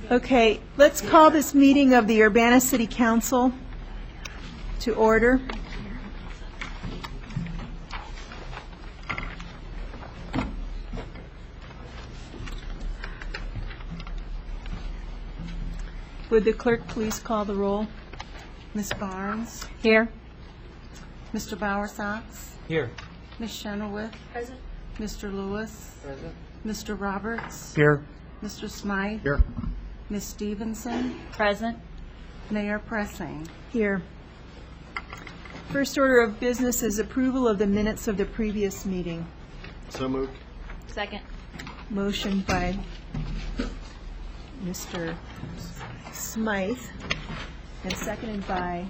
Okay, let's call this meeting of the Urbana City Council to order. Would the clerk please call the roll? Ms. Barnes, Here. Mr. Bowersox, Here. Ms. Shenoweth, Present. Mr. Lewis, Present. Mr. Roberts, Here. Mr. Smythe, Here. Ms. Stevenson, Present. Mayor Pressing. Here. First order of business is approval of the minutes of the previous meeting. So moved. Second. Motion by Mr. Smythe and seconded by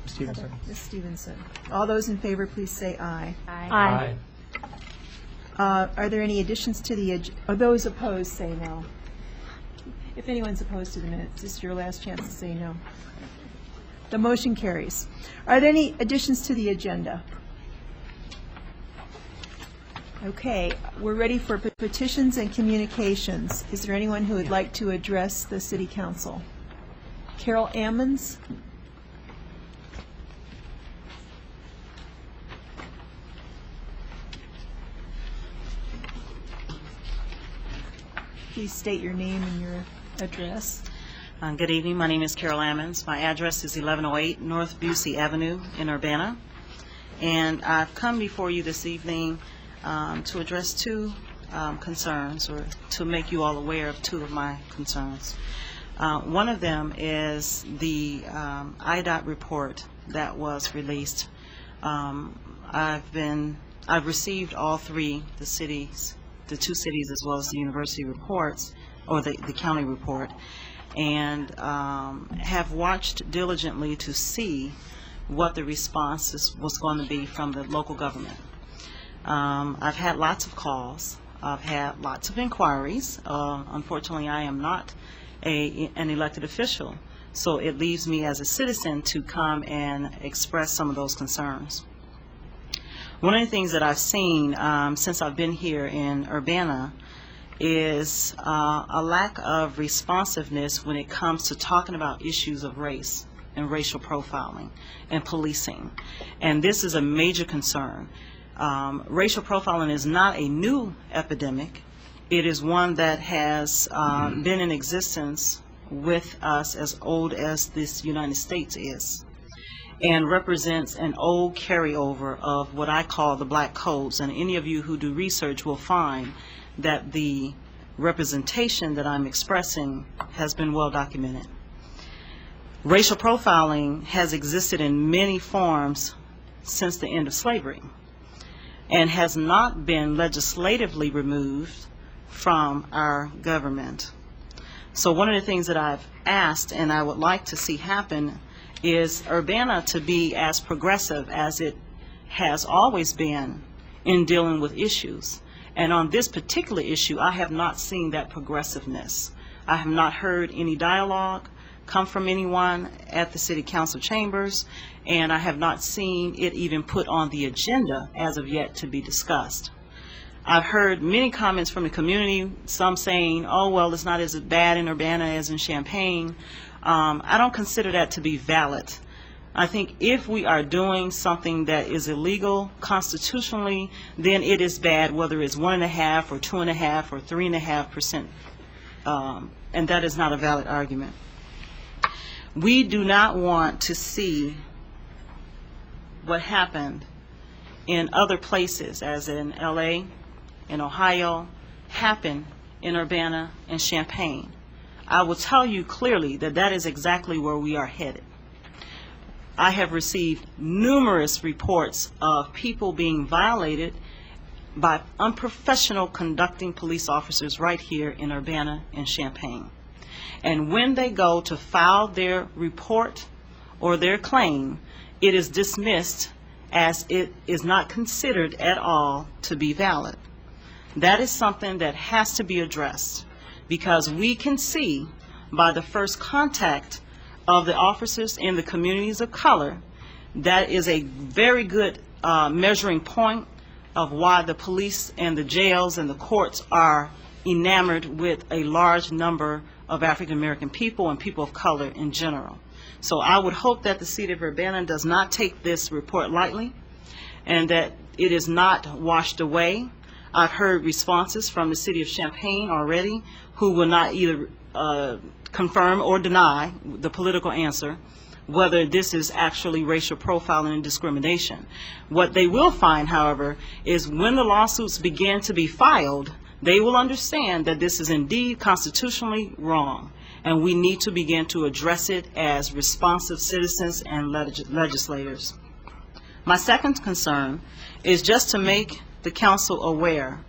Stevenson. Ms. Stevenson. All those in favor, please say aye. Aye. Are there any additions to the, or those opposed, say no. If anyone's opposed to the minutes, this is your last chance to say no. The motion carries. Are there any additions to the agenda? Okay, we're ready for petitions and communications. Is there anyone who would like to address the city council? Carol Ammons? Please state your name and your address. Good evening. My name is Carol Ammons. My address is 1108 North Busey Avenue in Urbana. And I've come before you this evening to address two concerns, or to make you all aware of two of my concerns. One of them is the IDOT report that was released. I've received all three, the two cities as well as the university reports, or the county report, and have watched diligently to see what the response was going to be from the local government. I've had lots of calls. I've had lots of inquiries. Unfortunately, I am not an elected official, so it leaves me as a citizen to come and express some of those concerns. One of the things that I've seen since I've been here in Urbana is a lack of responsiveness when it comes to talking about issues of race and racial profiling and policing. And this is a major concern. Racial profiling is not a new epidemic. It is one that has been in existence with us as old as this United States is, and represents an old carryover of what I call the black codes. And any of you who do research will find that the representation that I'm expressing has been well documented. Racial profiling has existed in many forms since the end of slavery and has not been legislatively removed from our government. So one of the things that I've asked and I would like to see happen is Urbana to be as progressive as it has always been in dealing with issues. And on this particular issue, I have not seen that progressiveness. I have not heard any dialogue come from anyone at the City Council chambers, and I have not seen it even put on the agenda as of yet to be discussed. I've heard many comments from the community, some saying, oh, well, it's not as bad in Urbana as in Champaign. I don't consider that to be valid. I think if we are doing something that is illegal constitutionally, then it is bad, whether it's 1.5% or 2.5% or 3.5%, and that is not a valid argument. We do not want to see what happened in other places, as in LA, in Ohio, happen in Urbana and Champaign. I will tell you clearly that that is exactly where we are headed. I have received numerous reports of people being violated by unprofessional conducting police officers right here in Urbana and Champaign. And when they go to file their report or their claim, it is dismissed as it is not considered at all to be valid. That is something that has to be addressed, because we can see by the first contact of the officers in the communities of color, that is a very good measuring point of why the police and the jails and the courts are enamored with a large number of African American people and people of color in general. So I would hope that the city of Urbana does not take this report lightly and that it is not washed away. I've heard responses from the city of Champaign already who will not either confirm or deny the political answer, whether this is actually racial profiling and discrimination. What they will find, however, is when the lawsuits begin to be filed, they will understand that this is indeed constitutionally wrong, and we need to begin to address it as responsive citizens and legislators. My second concern is just to make the council aware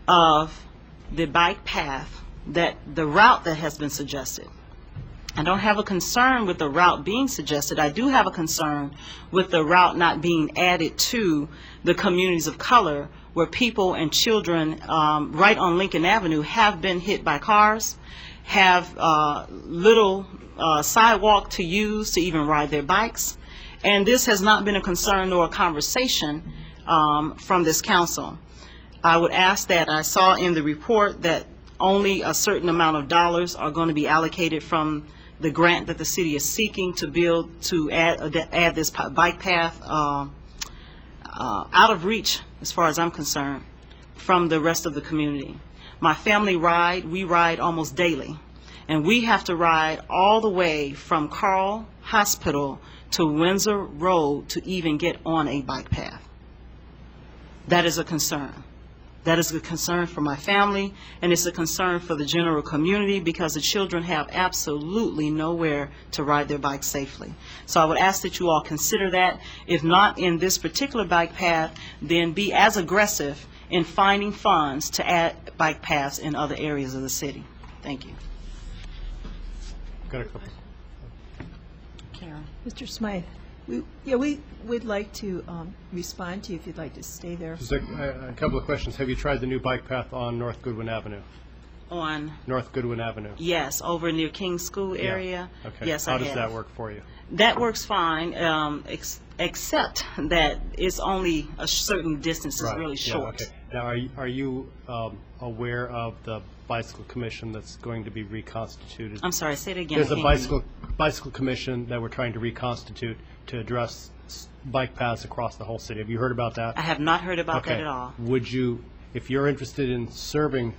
of the bike path, that the route that has been suggested. I don't have a concern with the route being suggested. I do have a concern with the route not being added to the communities of color where people and children right on Lincoln Avenue have been hit by cars, have little sidewalk to use to even ride their bikes. And this has not been a concern nor a conversation from this council. I would ask that I saw in the report that only a certain amount of dollars are going to be allocated from the grant that the city is seeking to build, to add this bike path out of reach, as far as I'm concerned, from the rest of the community. My family we ride almost daily, and we have to ride all the way from Carl Hospital to Windsor Road to even get on a bike path. That is a concern. That is a concern for my family, and it's a concern for the general community because the children have absolutely nowhere to ride their bikes safely. So I would ask that you all consider that. If not in this particular bike path, then be as aggressive in finding funds to add bike paths in other areas of the city. Thank you. Got a couple. Karen. Mr. Smythe, we would like to respond to you if you'd like to stay there. Just a couple of questions. Have you tried the new bike path on North Goodwin Avenue? On, North Goodwin Avenue. yes, over near King School area. Yeah. Okay. Yes, How I does have. that work for you? That works fine, except that it's only a certain distance, it's Right. really Yeah, short. okay. Now, are you aware of the bicycle commission that's going to be reconstituted? I'm sorry, say it again. There's I a can't hear you. bicycle commission that we're trying to reconstitute to address bike paths across the whole city. Have you heard about that? I have not heard about that Okay. at all. Would you, if you're interested in serving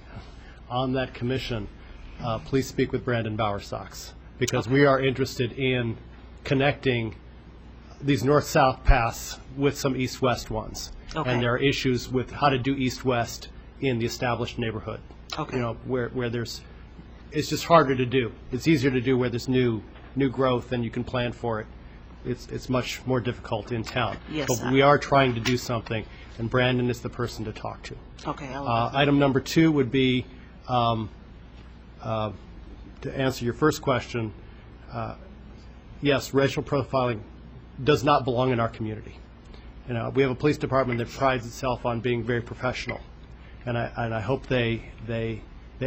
on that commission, please speak with Brandon Bowersox, because we are interested in connecting these north-south paths with some east-west ones. Okay. And there are issues with how to do east-west in the established neighborhood. Okay. You know, where there's, it's just harder to do. It's easier to do where there's new growth and you can plan for it. It's much more difficult in town. Yes, But we are trying to do something, and Brandon is the person to talk to. Okay, Item number 2 would be, to answer your first question, yes, racial profiling does not belong in our community. You know, we have a police department that prides itself on being very professional, and I hope they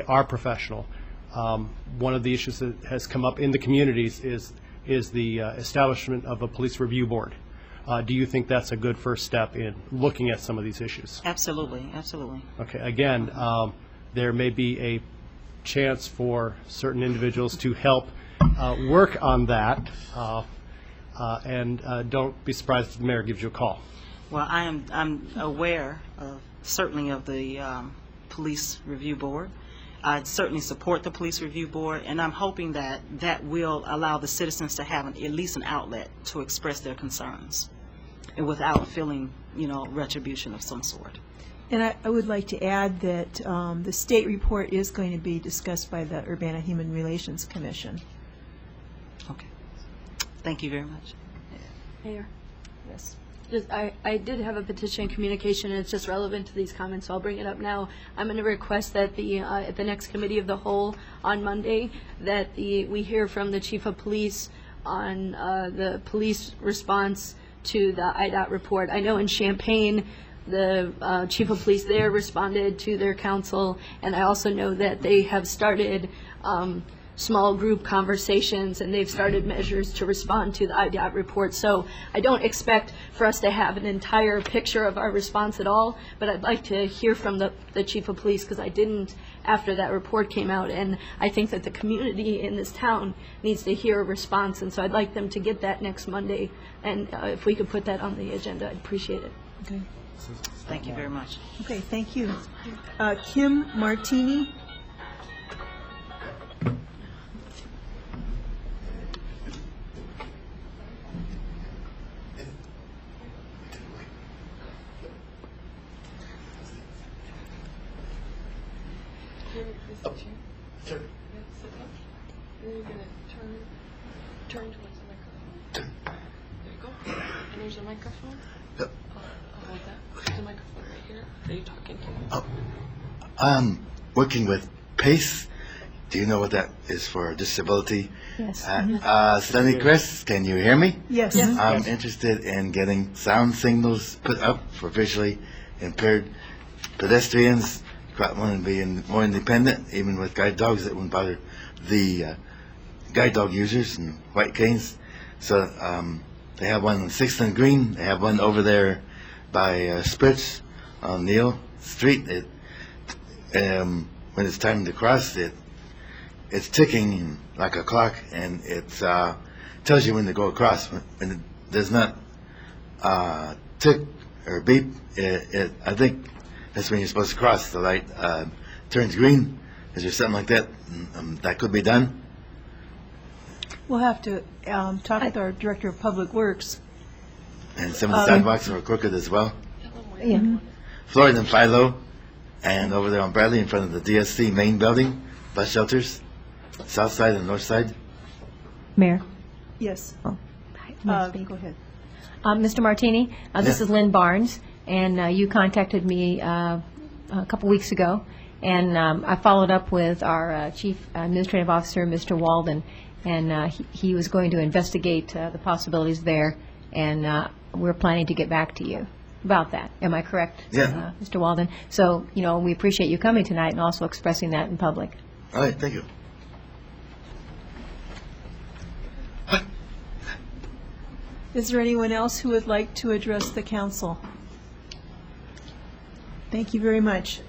are professional. One of the issues that has come up in the communities is the establishment of a police review board. Do you think that's a good first step in looking at some of these issues? absolutely, absolutely. Okay, again, there may be a chance for certain individuals to help work on that, and don't be surprised if the mayor gives you a call. Well, I'm aware of, certainly of the police review board. I certainly support the police review board, and I'm hoping that that will allow the citizens to have at least an outlet to express their concerns, and without feeling, retribution of some sort. And I would like to add that the state report is going to be discussed by the Urbana Human Relations Commission. Okay. Thank you very much. Mayor, Yes. I did have a petition communication, and it's just relevant to these comments, so I'll bring it up now. I'm going to request that at the next committee of the whole on Monday, that we hear from the chief of police on the police response to the IDOT report. I know in Champaign, the chief of police there responded to their council, and I also know that they have started small group conversations, and they've started measures to respond to the IDOT report. So I don't expect for us to have an entire picture of our response at all, but I'd like to hear from the chief of police, because I didn't after that report came out. And I think that the community in this town needs to hear a response, and so I'd like them to get that next Monday. And if we could put that on the agenda, I'd appreciate it. Okay. Thank you very much. Okay, thank you. Kim Martini? Then you're gonna turn towards the microphone. There you go. And there's a microphone. I'll hold that. There's a microphone right here. Are you talking to? I'm working with PACE. Do you know what that is for? Disability? Yes. Sunny Chris, can you hear me? Yes. I'm interested in getting sound signals put up for visually impaired pedestrians. Want to be more independent, even with guide dogs that wouldn't bother the guide dog users and white canes. So they have one on 6th and Green. They have one over there by Spritz on Neal Street. When it's time to cross, it's ticking like a clock, and it tells you when to go across. When it does not tick or beep, I think that's when you're supposed to cross. The light turns green. Is there something like that that could be done? We'll have to talk with our Director of Public Works. And some of the sidewalks are crooked as well. Yeah. Florida and Philo, and over there on Bradley in front of the DSC main building, bus shelters, south side and north side. Mayor. Yes. Oh. Go ahead. Mr. Martini, this Yeah. is Lynn Barnes, and you contacted me a couple weeks ago, and I followed up with our Chief Administrative Officer, Mr. Walden, and he was going to investigate the possibilities there, and we're planning to get back to you about that. Am I correct? Yeah. Mr. Walden? So, we appreciate you coming tonight and also expressing that in public. All right, thank you. Is there anyone else who would like to address the council? Thank you very much.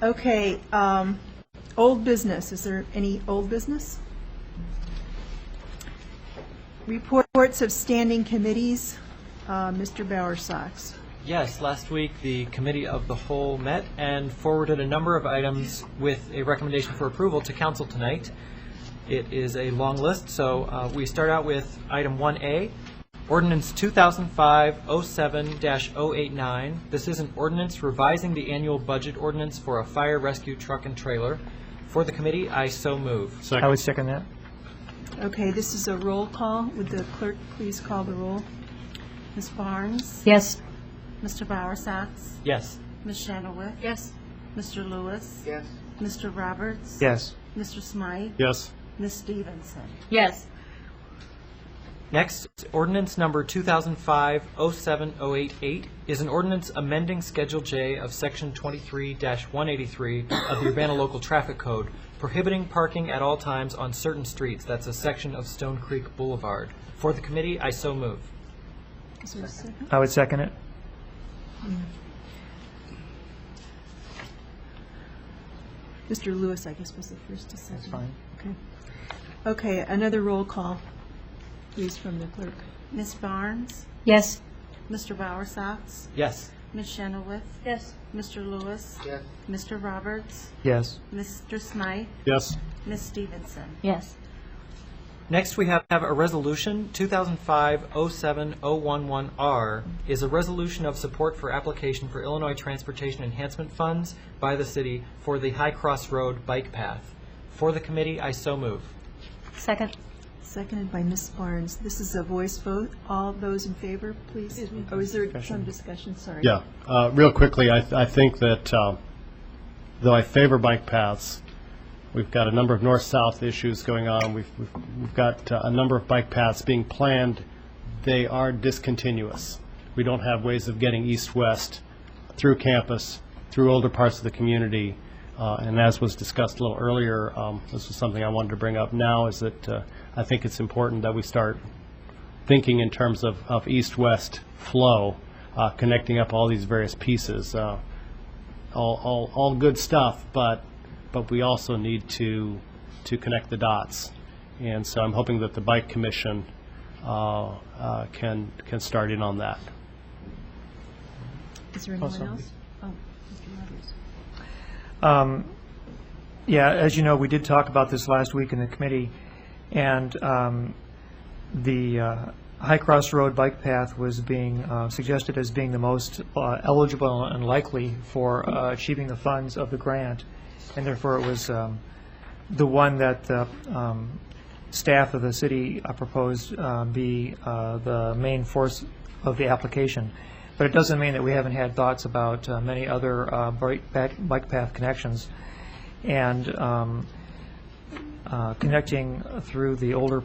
Okay, old business. Is there any old business? Reports of standing committees. Mr. Bowersox. Yes, last week the Committee of the Whole met and forwarded a number of items with a recommendation for approval to council tonight. It is a long list, so we start out with item 1A, Ordinance 2005-07-089. This is an ordinance revising the annual budget ordinance for a fire rescue truck and trailer. For the committee, I so move. Second. I would second that. Okay, this is a roll call. Would the clerk please call the roll? Ms. Barnes? Yes? Mr. Bowersox? Yes. Ms. Chenoweth? Yes. Mr. Lewis? Yes. Mr. Roberts? Yes. Mr. Smythe? Yes. Ms. Stevenson? Yes. Next, ordinance number 2005-07088 is an ordinance amending Schedule J of Section 23-183 of the Urbana Local Traffic Code, prohibiting parking at all times on certain streets. That's a section of Stone Creek Boulevard. For the committee, I so move. Is there a second? I would second it. Mr. Lewis, I guess, was the first to second. That's fine. Okay. Okay, another roll call, please, from the clerk. Ms. Barnes? Yes? Mr. Bowersox? Yes. Ms. Chenoweth? Yes. Mr. Lewis? Yes. Mr. Roberts? Yes. Mr. Smythe? Yes. Ms. Stevenson? Yes. Next, we have a resolution, 2005-07011R, is a resolution of support for application for Illinois Transportation Enhancement Funds by the city for the High Cross Road bike path. For the committee, I so move. Second? Seconded by Ms. Barnes. This is a voice vote. All those in favor, please. Oh, is there some discussion? Sorry. Yeah. Real quickly, I think that though I favor bike paths, we've got a number of north-south issues going on. We've got a number of bike paths being planned. They are discontinuous. We don't have ways of getting east-west through campus, through older parts of the community. And as was discussed a little earlier, this was something I wanted to bring up now, is that I think it's important that we start thinking in terms of east-west flow, connecting up all these various pieces. All good stuff, but but we also need to connect the dots. And so I'm hoping that the Bike Commission can start in on that. Is there anyone Also- else? Oh, Mr. Rogers. Yeah, as you know, we did talk about this last week in the committee, and the High Cross Road bike path was being suggested as being the most eligible and likely for achieving the funds of the grant, and therefore it was the one that the staff of the city proposed be the main force of the application. But it doesn't mean that we haven't had thoughts about many other bike path connections. And connecting through the older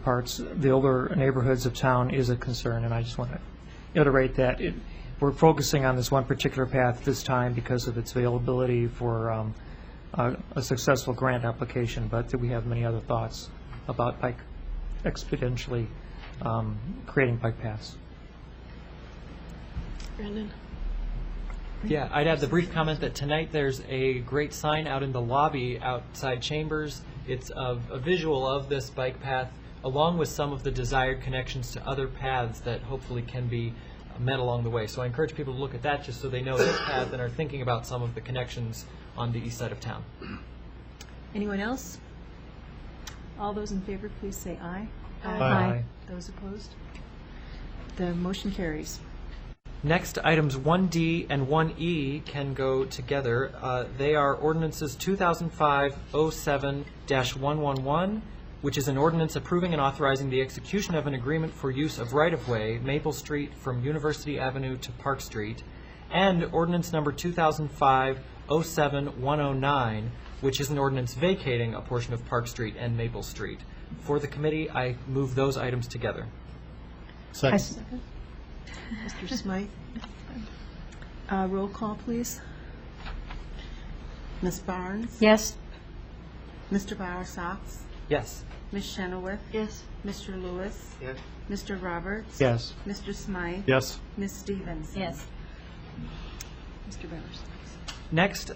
neighborhoods of town is a concern, and I just want to iterate that we're focusing on this one particular path this time because of its availability for a successful grant application, but that we have many other thoughts about exponentially creating bike paths. Brandon? Yeah, I'd add the brief comment that tonight there's a great sign out in the lobby outside Chambers. It's a visual of this bike path, along with some of the desired connections to other paths that hopefully can be met along the way. So I encourage people to look at that just so they know this path and are thinking about some of the connections on the east side of town. Anyone else? All those in favor, please say aye. Aye. Those opposed? The motion carries. Next, items 1D and 1E can go together. They are ordinances 2005-07-111, which is an ordinance approving and authorizing the execution of an agreement for use of right-of-way, Maple Street from University Avenue to Park Street, and ordinance number 2005-07-109, which is an ordinance vacating a portion of Park Street and Maple Street. For the committee, I move those items together. Second. Mr. Smythe? Roll call, please. Ms. Barnes? Yes? Mr. Bowersox? Yes. Ms. Chenoweth? Yes. Mr. Lewis? Yes. Mr. Roberts? Yes. Mr. Smythe? Yes. Ms. Stevenson? Yes. Mr. Bowers? Next,